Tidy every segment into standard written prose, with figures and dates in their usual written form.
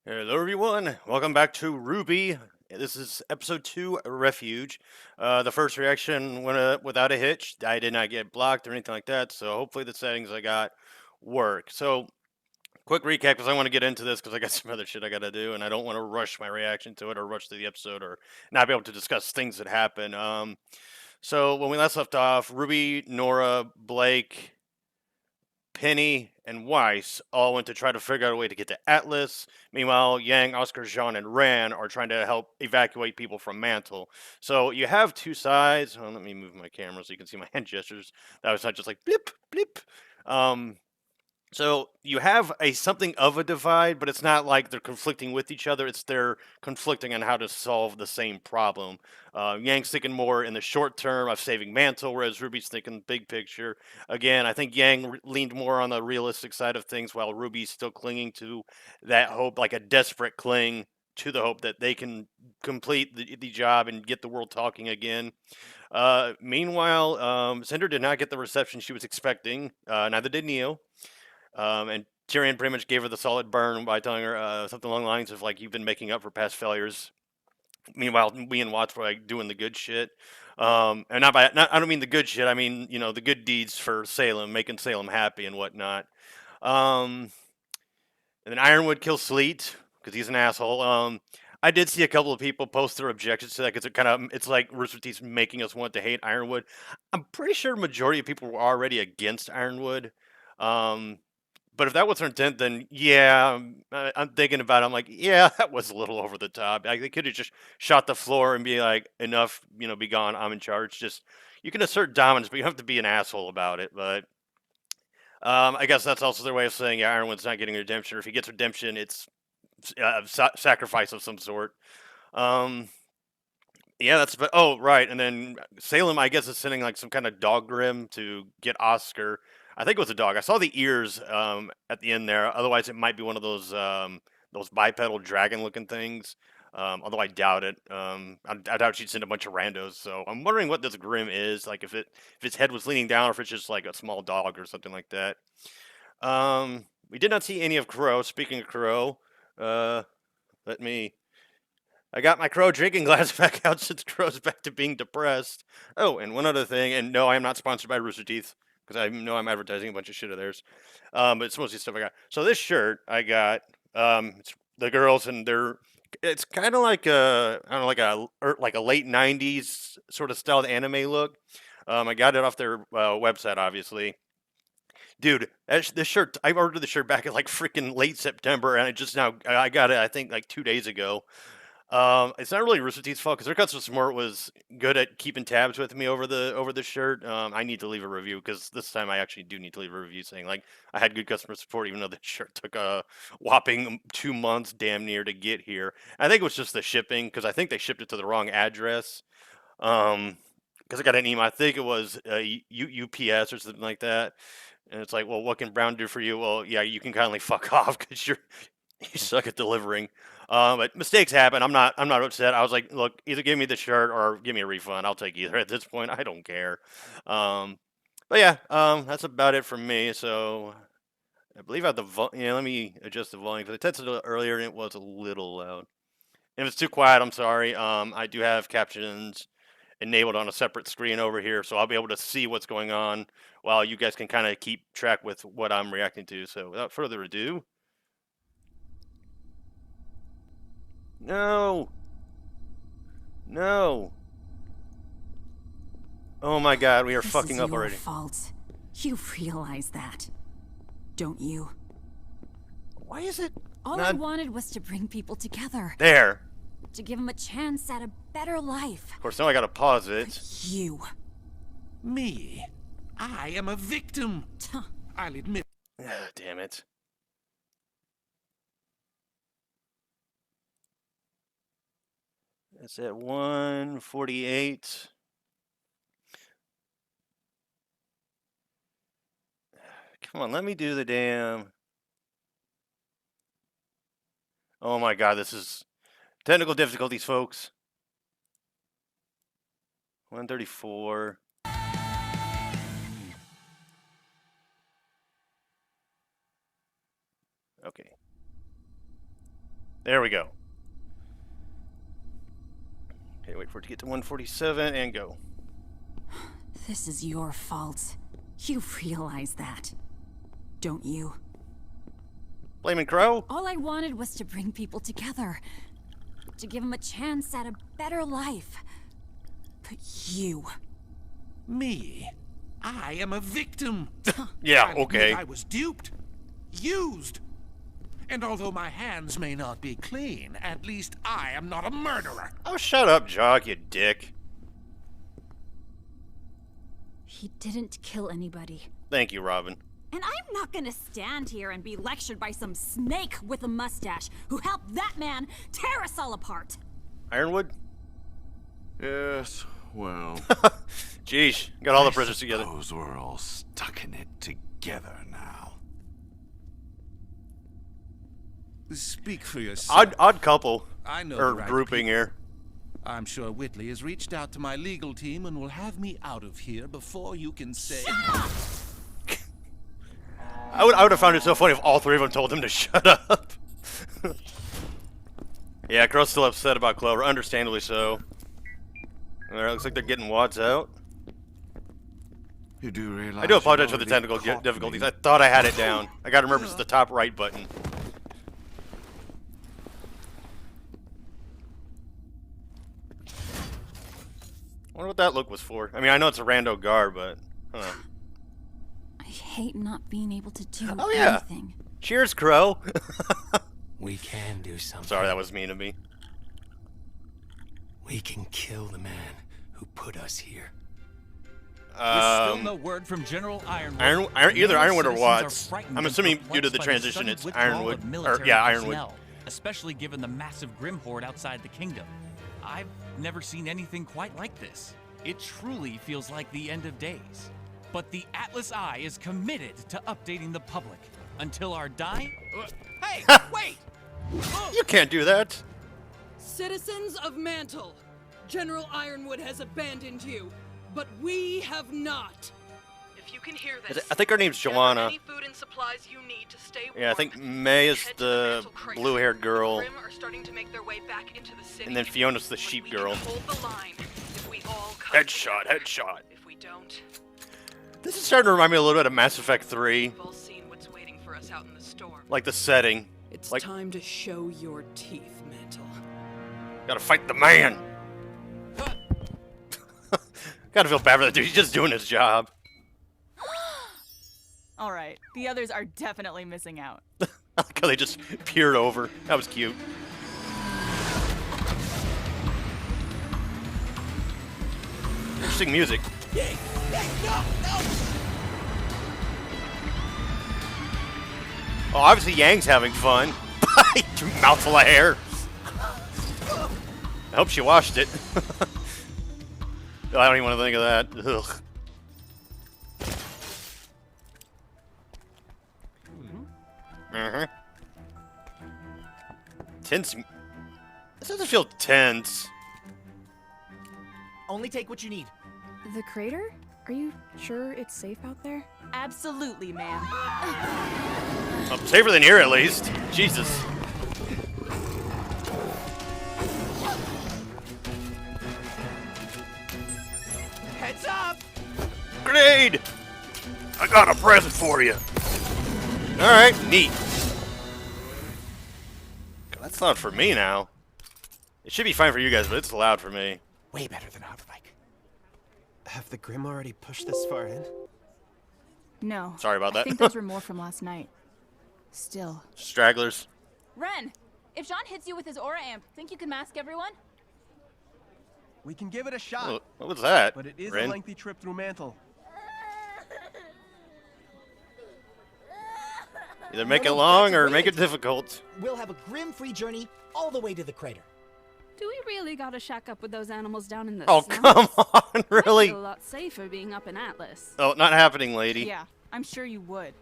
Hello, everyone. Welcome back to RWBY. This is episode 2, Refuge. The first reaction went without a hitch. I did not get blocked or anything like that, so hopefully the settings I got work. So, quick recap because I want to get into this because I got some other shit I got to do, and I don't want to rush my reaction to it or rush to the episode or not be able to discuss things that happen. So, when we last left off, Ruby, Nora, Blake, Penny and Weiss all went to try to figure out a way to get to Atlas. Meanwhile, Yang, Oscar, Jean, and Ran are trying to help evacuate people from Mantle. So you have two sides. Oh, let me move my camera so you can see my hand gestures. That was not just like blip, blip. Um, so you have a something of a divide, but it's not like they're conflicting with each other. It's they're conflicting on how to solve the same problem. Yang's thinking more in the short term of saving Mantle, whereas Ruby's thinking big picture. Again, I think Yang leaned more on the realistic side of things, while Ruby's still clinging to that hope, like a desperate cling to the hope that they can complete the job and get the world talking again. Meanwhile, Cinder did not get the reception she was expecting. Neither did Neo. And Tyrion pretty much gave her the solid burn by telling her something along the lines of like, "You've been making up for past failures." Meanwhile, we and Watts were like doing the good shit. And I don't mean the good shit. I mean, the good deeds for Salem, making Salem happy and whatnot. Um, and then Ironwood kills Sleet because he's an asshole. I did see a couple of people post their objections to that because it's like Rooster Teeth's making us want to hate Ironwood. I'm pretty sure majority of people were already against Ironwood. Um, but if that was their intent, then yeah, I'm thinking about it. I'm like, yeah, that was a little over the top. Like, they could have just shot the floor and be like, enough, be gone. I'm in charge. Just you can assert dominance, but you have to be an asshole about it. But I guess that's also their way of saying, yeah, Ironwood's not getting redemption. Or if he gets redemption, it's a sacrifice of some sort. Um, yeah, that's but oh right, and then Salem, I guess, is sending like some kind of dog grim to get Oscar. I think it was a dog. I saw the ears at the end there. Otherwise, it might be one of those bipedal dragon looking things. Although I doubt it. I doubt she'd send a bunch of randos. So I'm wondering what this grim is. Like if its head was leaning down, or if it's just like a small dog or something like that. We did not see any of Crow. Speaking of Crow, uh, let me I got my Crow drinking glass back out since Crow's back to being depressed. Oh, and one other thing, and no, I am not sponsored by Rooster Teeth because I know I'm advertising a bunch of shit of theirs. But it's mostly stuff I got. So this shirt I got, it's the girls, and it's kind of like I don't know, like a late '90s sort of styled anime look. I got it off their website, obviously. Dude, this shirt, I ordered the shirt back in like freaking late September, and I got it, I think, like 2 days ago. It's not really Rooster Teeth's fault because their customer support was good at keeping tabs with me over the shirt. I need to leave a review because this time I actually do need to leave a review saying like I had good customer support, even though the shirt took a whopping 2 months, damn near, to get here. I think it was just the shipping because I think they shipped it to the wrong address. Because I got an email, I think it was UPS or something like that, and it's like, well, what can Brown do for you? Well, yeah, you can kindly fuck off because you suck at delivering. But mistakes happen. I'm not upset. I was like, look, either give me the shirt or give me a refund. I'll take either at this point. I don't care. Um, but yeah, that's about it from me. So I believe I have yeah, let me adjust the volume because I tested it earlier and it was a little loud. And if it's too quiet, I'm sorry. I do have captions enabled on a separate screen over here, so I'll be able to see what's going on while you guys can kind of keep track with what I'm reacting to. So without further ado, no. No. Oh my god, we are This fucking is up your already. fault. You realize that, don't you? Why is it All not I wanted was to bring people together, there? to give them a chance at a better life. Of course, now I gotta pause it. But you. Me? I am a victim. I'll admit. Ah, damn it. That's at 148. Come on, let me do the damn. Oh my god, this is technical difficulties, folks. 134. Okay. There we go. Okay, wait for it to get to 147 and go. This is your fault. You realize that, don't you? Blaming Crow? All I wanted was to bring people together. To give them a chance at a better life. But you... Me? I am a victim. Yeah, I admit okay. I was duped. Used. And although my hands may not be clean, at least I am not a murderer. Oh, shut up, Jock, you dick. He didn't kill anybody. Thank you, Robin. And I'm not gonna stand here and be lectured by some snake with a mustache who helped that man tear us all apart. Ironwood? Yes, well... Jeez, got all the prisoners together. I suppose we're all stuck in it together now. Speak for yourself. Odd couple. I know Or the right grouping here. I'm sure Whitley has reached out to my legal team and will have me out of here before you can say... I would have found it so funny if all three of them told him to shut up. Yeah, Crow's still upset about Clover, understandably so. Alright, looks like they're getting Watts out. You do realize I do apologize for you've the already technical caught difficulties. me? I thought I had it down. I gotta remember it's the top right button. I wonder what that look was for. I mean, I know it's a rando guard, but... Huh. I hate not being able to do Oh, yeah. anything. Cheers, Crow! We can do something. Sorry, that was mean of me. We can kill the man who put us here. There's still no word from General Ironwood. Either Many Ironwood or citizens are Watts. frightened I'm and assuming due to perplexed the by transition sudden it's withdrawal Ironwood. of Or, military yeah, Ironwood. personnel, especially given the massive Grim Horde outside the kingdom. I've never seen anything quite like this. It truly feels like the end of days. But the Atlas Eye is committed to updating the public until our dying... Hey, wait! You can't do that! Citizens of Mantle, General Ironwood has abandoned you, but we have not. If you can hear this, I think her name's gather Joanna. any food and supplies you need to stay Yeah, I warm. think May is Head to the Mantle Crater. blue-haired girl, The Grim are starting to make their way back into the city. and then Fiona's the But sheep we girl. Can hold the line if we all come Headshot, together. headshot. If we don't, This is starting to remind me a little bit of Mass Effect 3. we've all seen what's waiting for us out in the storm. Like the setting. It's like- time to show your teeth, Mantle. Gotta fight the man! Gotta feel bad for that dude, he's just doing his job. All right, the others are definitely missing out. I like how they just peered over. That was cute. Interesting music. Oh, obviously Yang's having fun. Mouthful of hair. I hope she washed it. I don't even want to think of that. Ugh. Tense. This doesn't feel tense. Only take what you need. The crater? Are you sure it's safe out there? Absolutely, ma'am. Well, safer than here, at least. Jesus. Heads up! Grenade! I got a present for you. Alright, neat. That's not for me now. It should be fine for you guys, but it's loud for me. Way better than a hoverbike. Have the Grim already pushed this far in? No. Sorry about I that. think those were more from last night. Still. Stragglers. Ren, if John hits you with his aura amp, think you can mask everyone? We can give it a shot. What was that? But it is Ren? a lengthy trip through Mantle. Either make it long or make it difficult. We'll have a Grim-free journey all the way to the crater. Do we really gotta shack up with those animals down in the Oh, snow? come on, really? I feel a lot safer being up in Atlas. Oh, not happening, lady. Yeah, I'm sure you would.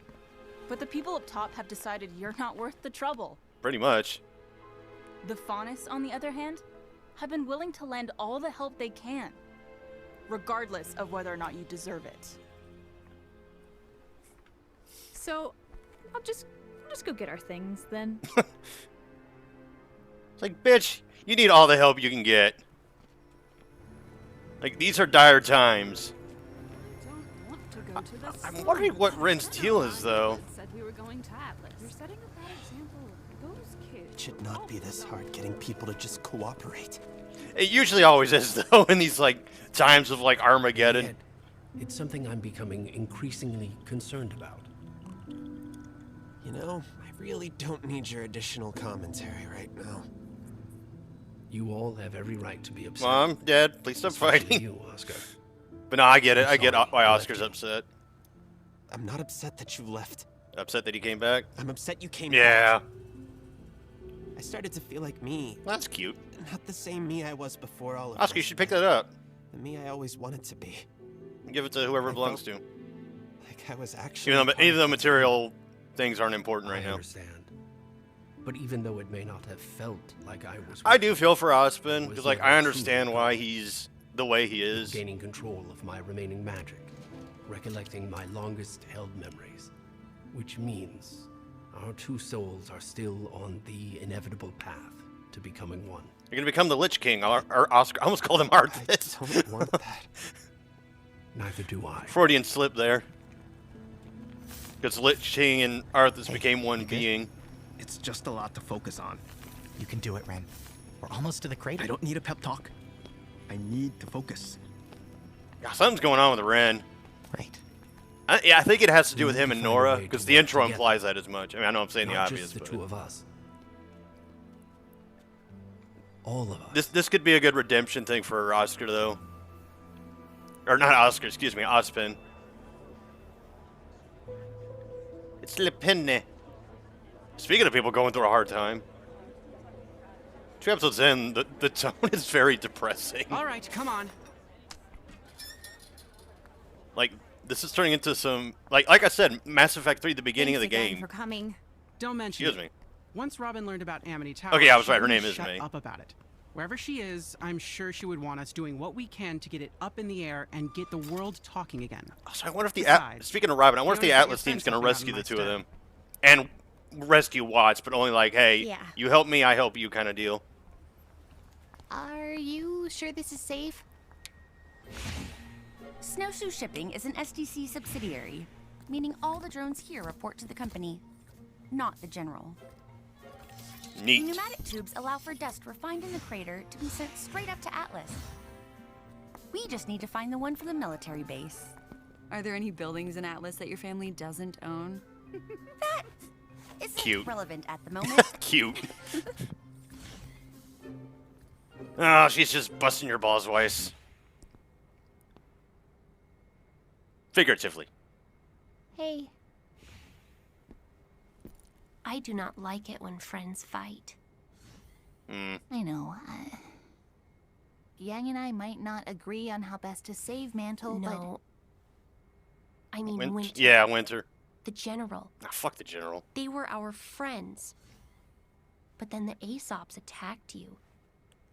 But the people up top have decided you're not worth the trouble. Pretty much. The Faunus, on the other hand, have been willing to lend all the help they can, regardless of whether or not you deserve it. So, I'll just go get our things then. It's like, bitch, you need all the help you can get. Like, these are dire times. I'm wondering what Ren's deal is, though. Said we were going to Atlas. You're setting a bad example. Those kids. It should not be this hard getting people to just cooperate. It usually always is, though, in these, like, times of, like, Armageddon. Yet, it's something I'm becoming increasingly concerned about. You know, I really don't need your additional commentary right now. You all have every right to be upset. Mom, Dad, please stop Especially fighting. you, Oscar. But no, I get it. I get sorry why I left Oscar's you. upset. I'm not upset that you left. Upset that he came back? I'm upset you came Yeah. back. I started to feel like me. That's cute. Not the same me I was before all of Oscar, you this. should pick that up. The me I always wanted to be. Give it to whoever it belongs to. Like I was actually. Even though material things aren't important right I now. understand. But even though it may not have felt like I was, I do feel for Ospen, was because, like, never I truly understand why he's the way he is. gaining control of my remaining magic, recollecting my longest held memories, which means our two souls are still on the inevitable path to becoming one. You're gonna become the Lich King, or Oscar. I almost called him Arthas. I don't want that. Neither do I. Freudian slip there. Because Lich King and Arthas became one being. It's just a lot to focus on. You can do it, Ren. We're almost to the crater. I don't need a pep talk. I need to focus. Yeah, something's going on with Ren. Right. Yeah, I think it has to do We with need him to and find a Nora, way to because the work intro together. implies that as much. I mean, I know I'm saying the Not obvious, just the but two of us. All of us. this could be a good redemption thing for Oscar, though. Or not Oscar, excuse me, Ospen. It's Lepenne. Speaking of people going through a hard time, 2 episodes in, the tone is very depressing. All right, come on. Like, this is turning into some, like I said, Mass Effect 3, the beginning of the Thanks again game. for coming. Don't mention Excuse it. me. Once Robin learned about Amity Tower, Okay, I was she right, her wouldn't name is shut May. up about it. Wherever she is, I'm sure she would want us doing what we can to get it up in the air and get the world talking again. So I wonder if the Besides, speaking of Robin, I wonder if you the don't Atlas get your team's gonna friends rescue the helping two of out in them, and rescue Watts, but only like, hey, Yeah. you help me, I help you, kind of deal. Are you sure this is safe? Snowshoe Shipping is an SDC subsidiary, meaning all the drones here report to the company, not the General. Neat. Pneumatic tubes allow for dust refined in the crater to be sent straight up to Atlas. We just need to find the one for the military base. Are there any buildings in Atlas that your family doesn't own? That isn't Cute. relevant at the moment. Cute. Oh, she's just busting your balls, Weiss. Figuratively. Hey. I do not like it when friends fight. I know. Yang and I might not agree on how best to save Mantle, No. I mean Winter. Yeah, Winter. The General. Ah, fuck the General. They were our friends. But then the Aesops attacked you.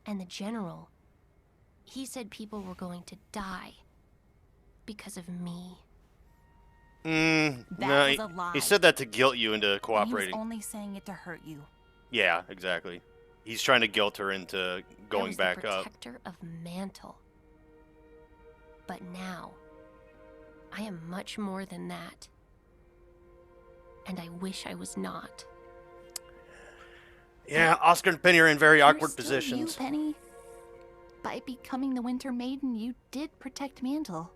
And the General, he said people were going to die. Because of me. That No, was a lie. he said that to guilt you into but he was cooperating. only saying it to hurt you. Yeah, exactly. He's trying to guilt her into I going was back the up. protector of Mantle. But now, I am much more than that. And I wish I was not. Yeah, Oscar and Penny are in very You're awkward still positions. You, Penny. By becoming the Winter Maiden, you did protect Mantle.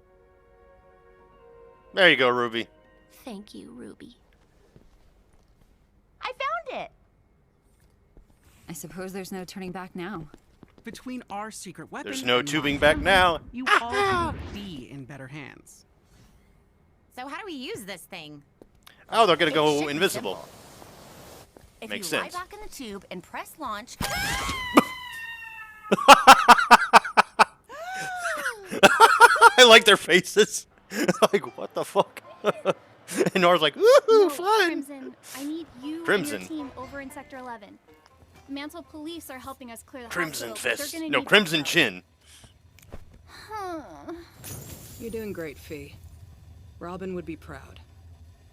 There you go, Ruby. Thank you, Ruby. I found it! I suppose there's no turning back now. Between our secret weapon There's no and tubing my back family, now. You all could be in better hands. So how do we use this thing? Oh, they're gonna It go should be invisible. simple. If Makes you sense. lie back in the tube and press launch. I like their faces. Like, what the fuck? And Nora's like, woohoo, fun. Crimson, I need you Crimson. and your team over in Sector 11. Mantle police are helping us clear the Crimson hospital, but they're Fist. gonna No, need Crimson backup. Chin. Huh. You're doing great, Fee. Robin would be proud.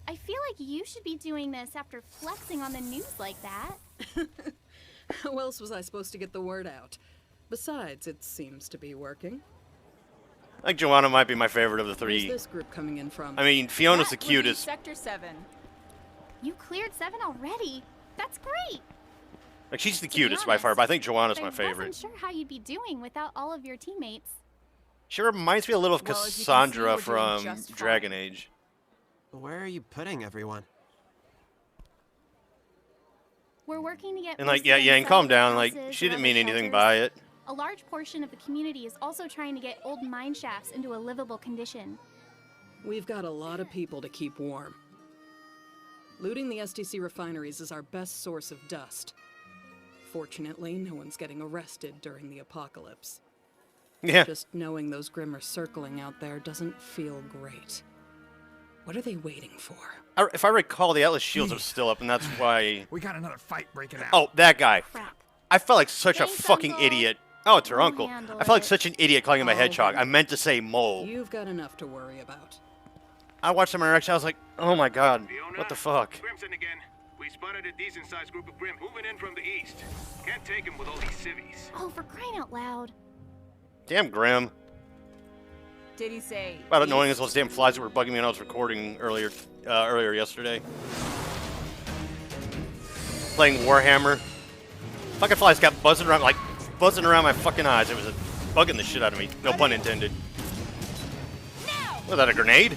I feel like you should be doing this after flexing on the news like that. How else was I supposed to get the word out? Besides, it seems to be working. I think Joanna might be my favorite of the Where's three. this group coming in from? I mean, Fiona's the That would be cutest. Sector 7. You cleared 7 already? That's great! Like, she's the To be cutest by far, honest, but I think Joanna's my I favorite. wasn't sure how you'd be doing without all of your teammates. She reminds me a little of Well, as you can see, Cassandra we're doing from just fine. Dragon Age. Where are you putting everyone? We're working to get And, like, boosted yeah, in and calm settler down. Like, houses she and didn't other mean anything shelters. by it. A large portion of the community is also trying to get old mine shafts into a livable condition. We've got a lot of people to keep warm. Looting the STC refineries is our best source of dust. Fortunately, no one's getting arrested during the apocalypse. Yeah. Just knowing those Grimm are circling out there doesn't feel great. What are they waiting for? If I recall, the Atlas shields are still up, and that's why... We got another fight breaking out. Oh, that guy. Crap. I felt like such a Thanks, fucking Uncle. idiot. Oh, it's her We'll uncle. handle I felt like it. such an idiot calling him a Oh, hedgehog. I honey. meant to say mole. You've got enough to worry about. I watched some interaction. I was like, oh my god, what the fuck? Crimson again. We spotted a decent-sized group of Grimm moving in from the east. Can't take them with all these civvies. Oh, for crying out loud. Damn Grim. Did he say? About annoying as those damn flies that were bugging me when I was recording earlier yesterday. Playing Warhammer. Fucking flies kept buzzing around my fucking eyes. It was bugging the shit out of me. No pun intended. Was that a grenade?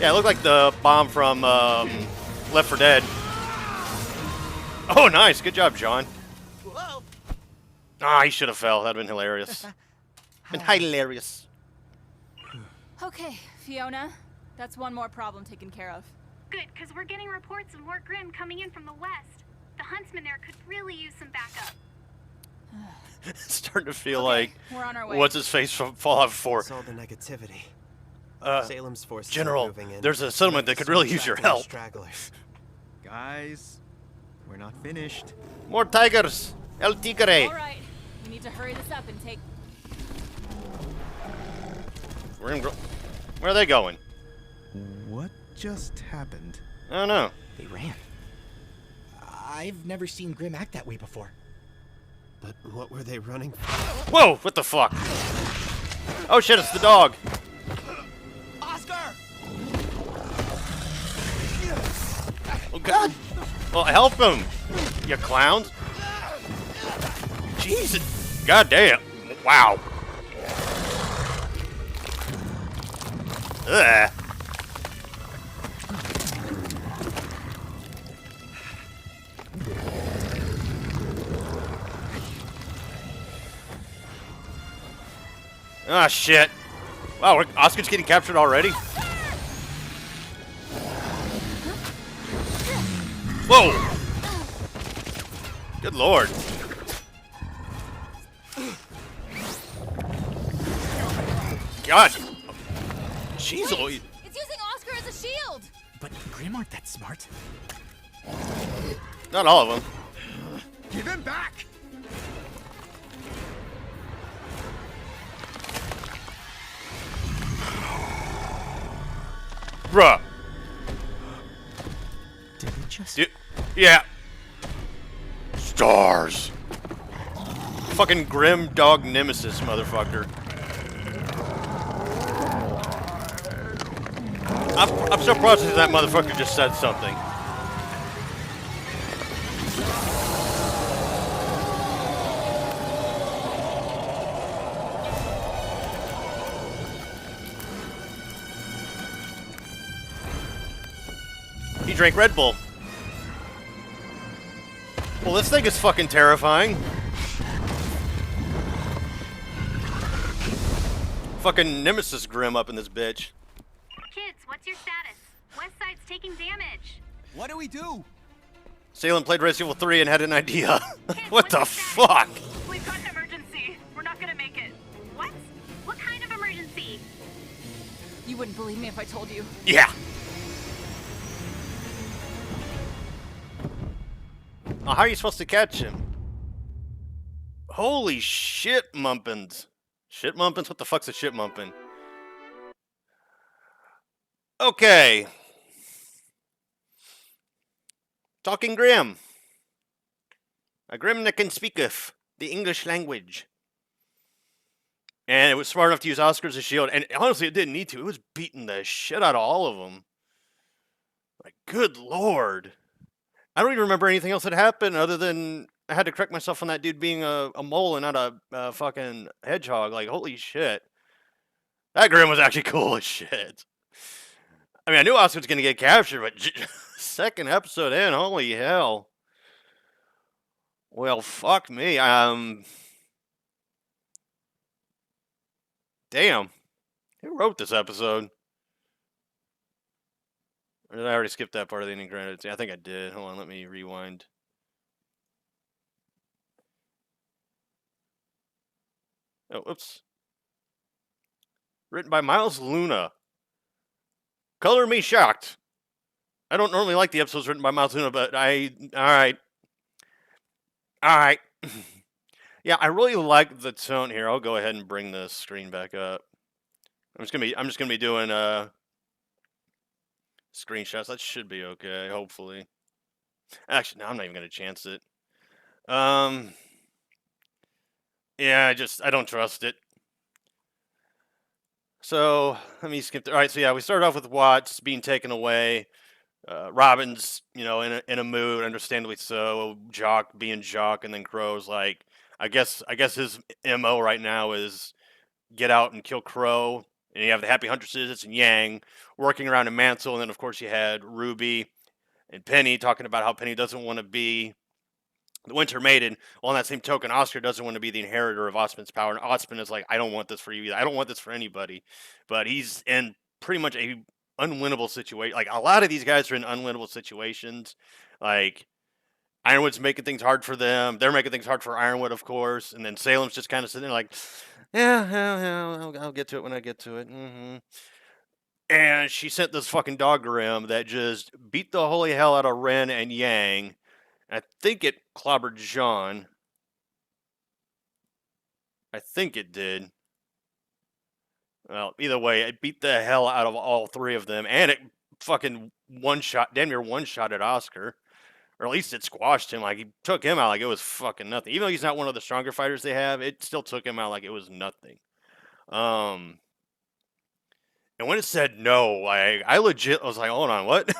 Yeah, it looked like the bomb from Left 4 Dead. Oh, nice. Good job, John. Whoa! Ah, he should have fell. That'd have been hilarious. Been hilarious. Okay, Fiona. That's one more problem taken care of. Good, because we're getting reports of more Grimm coming in from the west. The huntsman there could really use some backup. Starting to feel Okay, like we're on our way. what's his face from Fallout 4. It's all the negativity. Uh, Salem's forces General, are moving in. there's a settlement that could really use your help. Stragglers. Guys, we're not finished. More tigers. El tigre. All right, we need to hurry this up and take. Where are they going? What just happened? I don't know. They ran. I've never seen Grimm act that way before. But what were they running from? Whoa! What the fuck? Oh shit! It's the dog. Oscar! Oh god! Well, help him, you clowns! Jesus! God damn! Wow! Ugh. Ah, shit. Wow, Oscar's getting captured already? Whoa! Good lord. God. Jeez, Louise. It's using Oscar as a shield. But Grimm aren't that smart. Not all of them. Give him back! Bruh. Did it just... Yeah. Stars. Fucking grim dog nemesis, motherfucker. I'm so processing that motherfucker just said something. He drank Red Bull. Well, this thing is fucking terrifying. Fucking Nemesis Grim up in this bitch. Kids, what's your status? West Side's taking damage. What do we do? Salem played Resident Evil 3 and had an idea. What the fuck? We've got an emergency. We're not gonna make it. What? What kind of emergency? You wouldn't believe me if I told you. Yeah. Oh, how are you supposed to catch him? Holy shit mumpins. Shit mumpins? What the fuck's a shit mumpin? Okay. Talking Grim. A Grim that can speaketh the English language. And it was smart enough to use Oscar as a shield. And honestly, it didn't need to. It was beating the shit out of all of them. Like, good lord. I don't even remember anything else that happened other than I had to correct myself on that dude being a mole and not a fucking hedgehog. Like, holy shit. That Grim was actually cool as shit. I mean, I knew Oscar was going to get captured, but second episode in, holy hell. Well, fuck me. Damn. Who wrote this episode? Or did I already skip that part of the ending credits? Yeah, I think I did. Hold on, let me rewind. Oh, oops. Written by Miles Luna. Color me shocked. I don't normally like the episodes written by Miles Luna, but alright. Alright. Yeah, I really like the tone here. I'll go ahead and bring the screen back up. I'm just gonna be doing screenshots. That should be okay, hopefully. Actually, no, I'm not even gonna chance it. Yeah, I don't trust it. So let me skip. All right, so yeah, we started off with Watts being taken away. Robin's, in a mood, understandably so. Jock being Jock, and then Crow's like, I guess his MO right now is get out and kill Crow. And you have the Happy Huntresses and Yang working around a mantle, and then of course you had Ruby and Penny talking about how Penny doesn't want to be the Winter Maiden. Well, on that same token, Oscar doesn't want to be the inheritor of Osmond's power, and Osmond is like, I don't want this for you either. I don't want this for anybody. But he's in pretty much a unwinnable situation. Like, a lot of these guys are in unwinnable situations. Like, Ironwood's making things hard for them. They're making things hard for Ironwood, of course. And then Salem's just kind of sitting there like, yeah, I'll get to it when I get to it. And she sent this fucking dog Grim that just beat the holy hell out of Ren and Yang. I think it clobbered Jean. I think it did. Well, either way, it beat the hell out of all three of them, and it fucking damn near one-shotted Oscar. Or at least it squashed him. Like, he took him out like it was fucking nothing. Even though he's not one of the stronger fighters they have, it still took him out like it was nothing. And when it said no, like, I legit was like, hold on, what?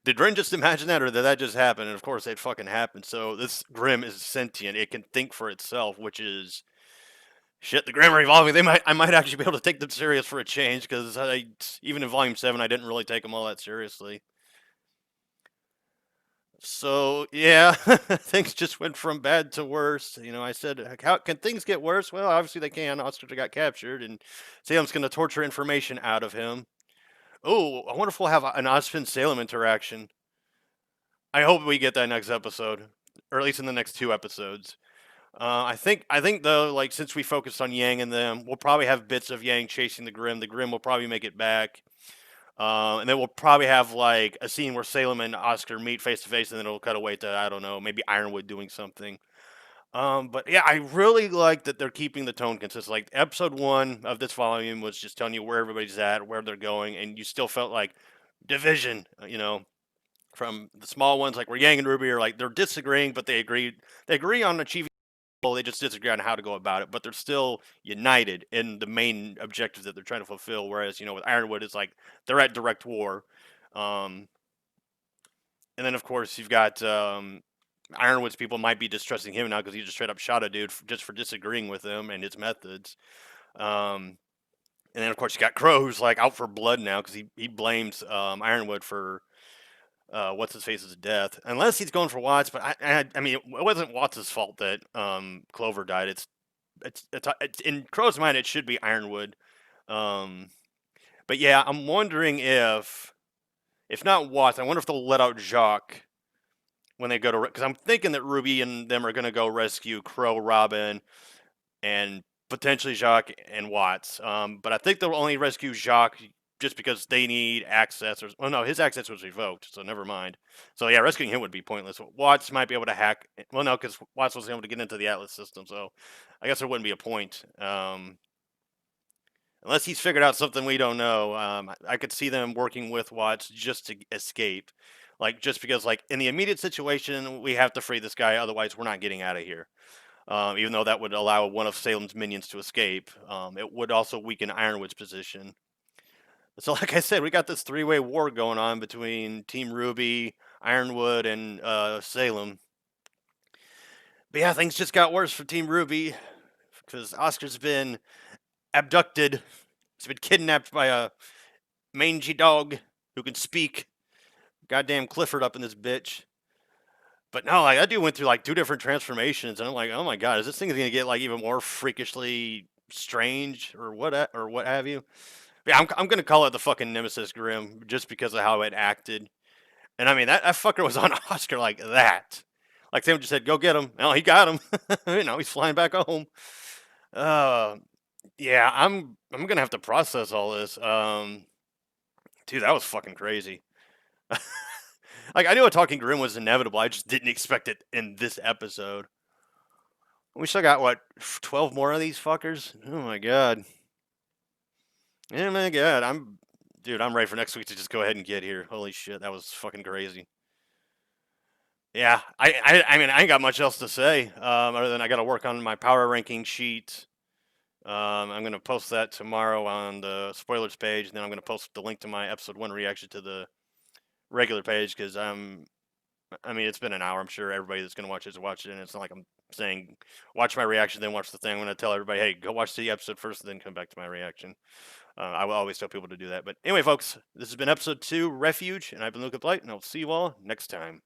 Did Ren just imagine that, or did that just happen? And of course, it fucking happened. So this Grim is sentient. It can think for itself, which is shit. The Grim are evolving. I might actually be able to take them serious for a change, because even in Volume 7, I didn't really take them all that seriously. So yeah, things just went from bad to worse. I said, how can things get worse? Well, obviously they can. Oscar got captured, and Salem's going to torture information out of him. Oh, I wonder if we'll have an Osmond-Salem interaction. I hope we get that next episode, or at least in the next 2 episodes. I think though, like, since we focused on Yang and them, we'll probably have bits of Yang chasing the Grim. The Grim will probably make it back. And then we'll probably have like a scene where Salem and Oscar meet face to face, and then it'll cut away to, I don't know, maybe Ironwood doing something. But yeah, I really like that they're keeping the tone consistent. Like, episode 1 of this volume was just telling you where everybody's at, where they're going, and you still felt like division, from the small ones, like where Yang and Ruby are like, they're disagreeing, but they agree on achieving. They just disagree on how to go about it, but they're still united in the main objectives that they're trying to fulfill. Whereas, with Ironwood, it's like they're at direct war. And then, of course, you've got Ironwood's people might be distrusting him now because he just straight up shot a dude just for disagreeing with him and his methods. And then, of course, you got Crow, who's like out for blood now because he blames Ironwood for what's his face's death, unless he's going for Watts. But I mean, it wasn't Watts' fault that Clover died. It's in Crow's mind, it should be Ironwood. But yeah, I'm wondering if not Watts, I wonder if they'll let out Jacques when they go to, because I'm thinking that Ruby and them are going to go rescue Crow, Robin, and potentially Jacques and Watts. But I think they'll only rescue Jacques just because they need access. Well, no, his access was revoked, so never mind. So yeah, rescuing him would be pointless. Watts might be able to hack. Well, no, because Watts wasn't able to get into the Atlas system, so I guess there wouldn't be a point. unless he's figured out something we don't know, I could see them working with Watts just to escape. Like, just because, like, in the immediate situation, we have to free this guy, otherwise we're not getting out of here. Even though that would allow one of Salem's minions to escape, it would also weaken Ironwood's position. So, like I said, we got this three-way war going on between Team RWBY, Ironwood, and Salem. But yeah, things just got worse for Team RWBY because Oscar's been abducted. He's been kidnapped by a mangy dog who can speak. Goddamn Clifford up in this bitch. But no, like that dude went through like 2 different transformations, and I'm like, oh my god, is this thing gonna get like even more freakishly strange or what have you? Yeah, I'm gonna call it the fucking Nemesis Grim just because of how it acted. And I mean that fucker was on Oscar like that. Like Sam just said, go get him. No, he got him. He's flying back home. Yeah, I'm gonna have to process all this. Dude, that was fucking crazy. Like, I knew a talking grim was inevitable. I just didn't expect it in this episode. We still got, what, 12 more of these fuckers? Oh, my God. Oh, my God. I'm ready for next week to just go ahead and get here. Holy shit, that was fucking crazy. Yeah, I mean, I ain't got much else to say, other than I got to work on my power ranking sheet. I'm going to post that tomorrow on the spoilers page, and then I'm going to post the link to my episode 1 reaction to the regular page, because I mean, it's been an hour. I'm sure everybody that's going to watch it has watched it, and it's not like I'm saying watch my reaction then watch the thing. I'm going to tell everybody, hey, go watch the episode first and then come back to my reaction. I will always tell people to do that. But anyway, folks, this has been episode 2, Refuge, and I've been Luke Blight, and I'll see you all next time.